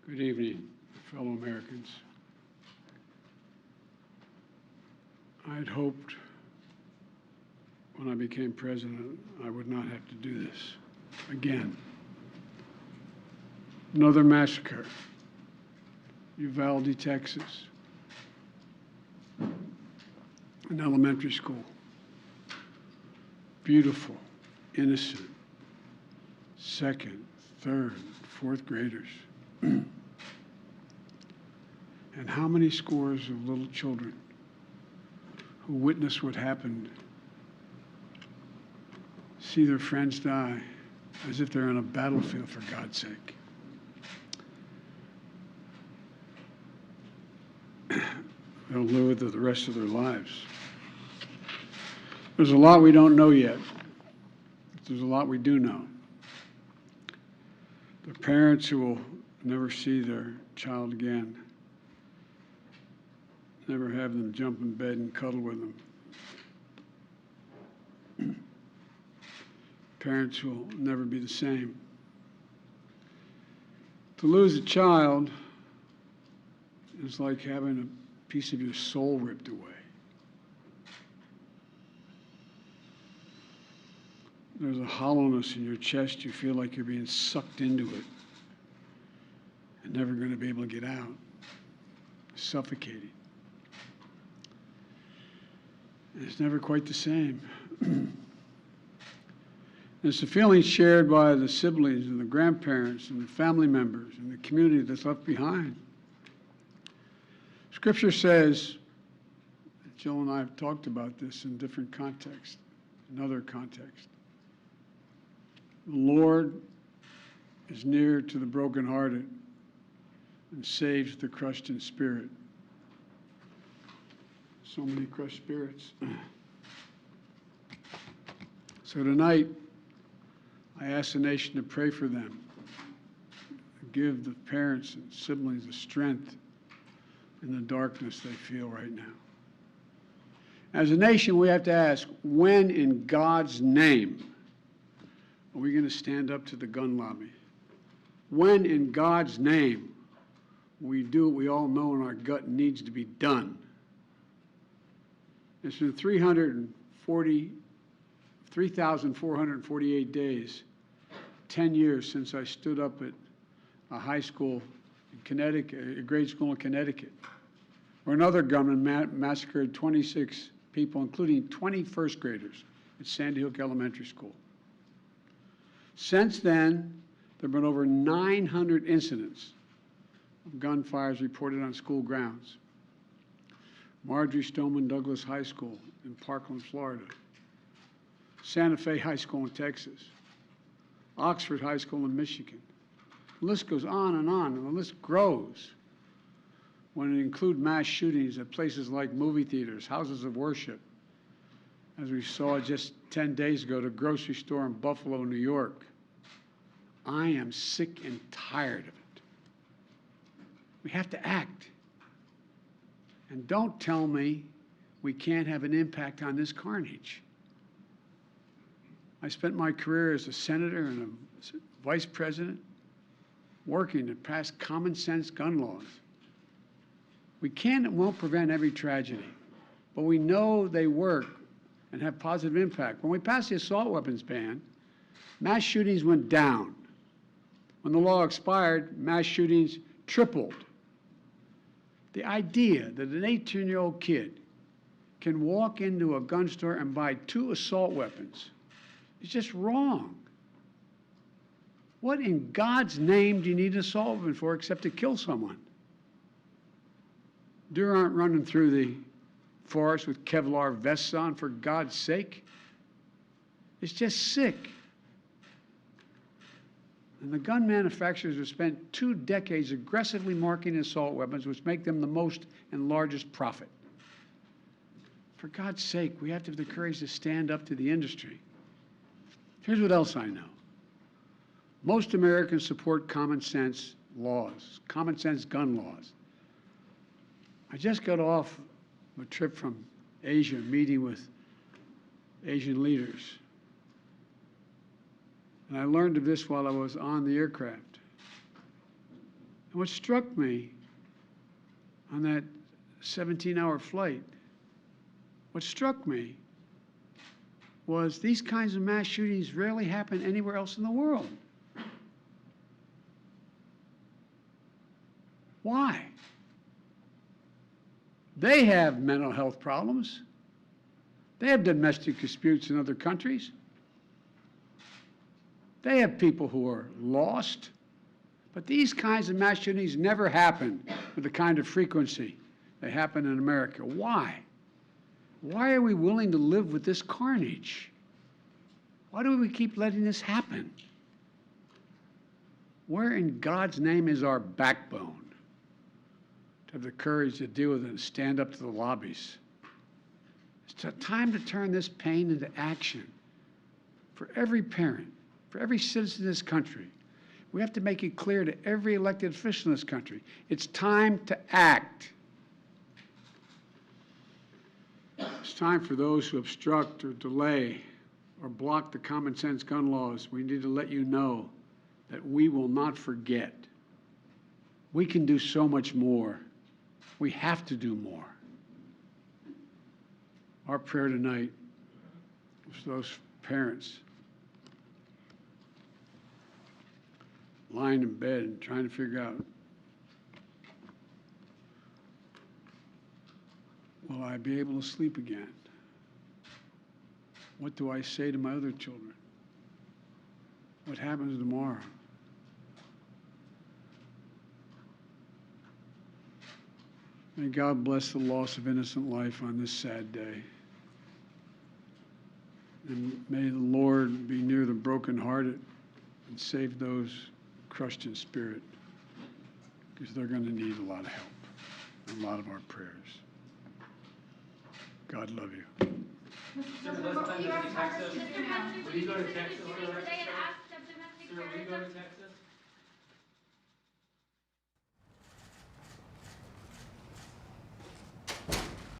Good evening, fellow Americans. I had hoped when I became president I would not have to do this again. Another massacre, Uvalde, Texas, an elementary school. Beautiful, innocent, second, third, fourth graders. And how many scores of little children who witness what happened see their friends die as if they're on a battlefield, for God's sake. They'll live with it the rest of their lives. There's a lot we don't know yet. There's a lot we do know. The parents who will never see their child again, never have them jump in bed and cuddle with them. Parents will never be the same. To lose a child is like having a piece of your soul ripped away. There's a hollowness in your chest. You feel like you're being sucked into it and never going to be able to get out. Suffocating. And it's never quite the same. It's the feeling shared by the siblings and the grandparents and the family members and the community that's left behind. Scripture says, Jill and I have talked about this in different contexts, in other contexts. The Lord is near to the brokenhearted and saves the crushed in spirit. So many crushed spirits. So tonight, I ask the nation to pray for them, give the parents and siblings the strength in the darkness they feel right now. As a nation, we have to ask, when in God's name are we going to stand up to the gun lobby? When in God's name we do what we all know in our gut needs to be done? It's been 3,448 days, 10 years since I stood up at a high school in Connecticut, a grade school in Connecticut, where another gunman massacred 26 people, including 20 first graders at Sandy Hook Elementary School. Since then, there have been over 900 incidents of gunfires reported on school grounds. Marjorie Stoneman Douglas High School in Parkland, Florida. Santa Fe High School in Texas. Oxford High School in Michigan. The list goes on, and the list grows when it includes mass shootings at places like movie theaters, houses of worship, as we saw just 10 days ago, the grocery store in Buffalo, New York. I am sick and tired of it. We have to act. And don't tell me we can't have an impact on this carnage. I spent my career as a senator and a vice president working to pass common sense gun laws. We can and won't prevent every tragedy, but we know they work and have positive impact. When we passed the assault weapons ban, mass shootings went down. When the law expired, mass shootings tripled. The idea that an 18-year-old kid can walk into a gun store and buy 2 assault weapons is just wrong. What in God's name do you need an assault weapon for except to kill someone? Deer aren't running through the forest with Kevlar vests on, for God's sake. It's just sick. And the gun manufacturers have spent 2 decades aggressively marketing assault weapons, which make them the most and largest profit. For God's sake, we have to have the courage to stand up to the industry. Here's what else I know. Most Americans support common sense laws, common sense gun laws. I just got off a trip from Asia, meeting with Asian leaders. And I learned of this while I was on the aircraft. What struck me on that 17-hour flight, what struck me was these kinds of mass shootings rarely happen anywhere else in the world. Why? They have mental health problems. They have domestic disputes in other countries. They have people who are lost. But these kinds of mass shootings never happen with the kind of frequency they happen in America. Why? Why are we willing to live with this carnage? Why do we keep letting this happen? Where in God's name is our backbone to have the courage to deal with it and stand up to the lobbies? It's a time to turn this pain into action for every parent, for every citizen in this country. We have to make it clear to every elected official in this country, it's time to act. It's time for those who obstruct or delay or block the common sense gun laws. We need to let you know that we will not forget. We can do so much more. We have to do more. Our prayer tonight is for those parents lying in bed and trying to figure out, will I be able to sleep again? What do I say to my other children? What happens tomorrow? May God bless the loss of innocent life on this sad day. And may the Lord be near the brokenhearted and save those crushed in spirit, because they're going to need a lot of help and a lot of our prayers. God love you. Sir, will you go to Texas? Sir, will you go to Texas?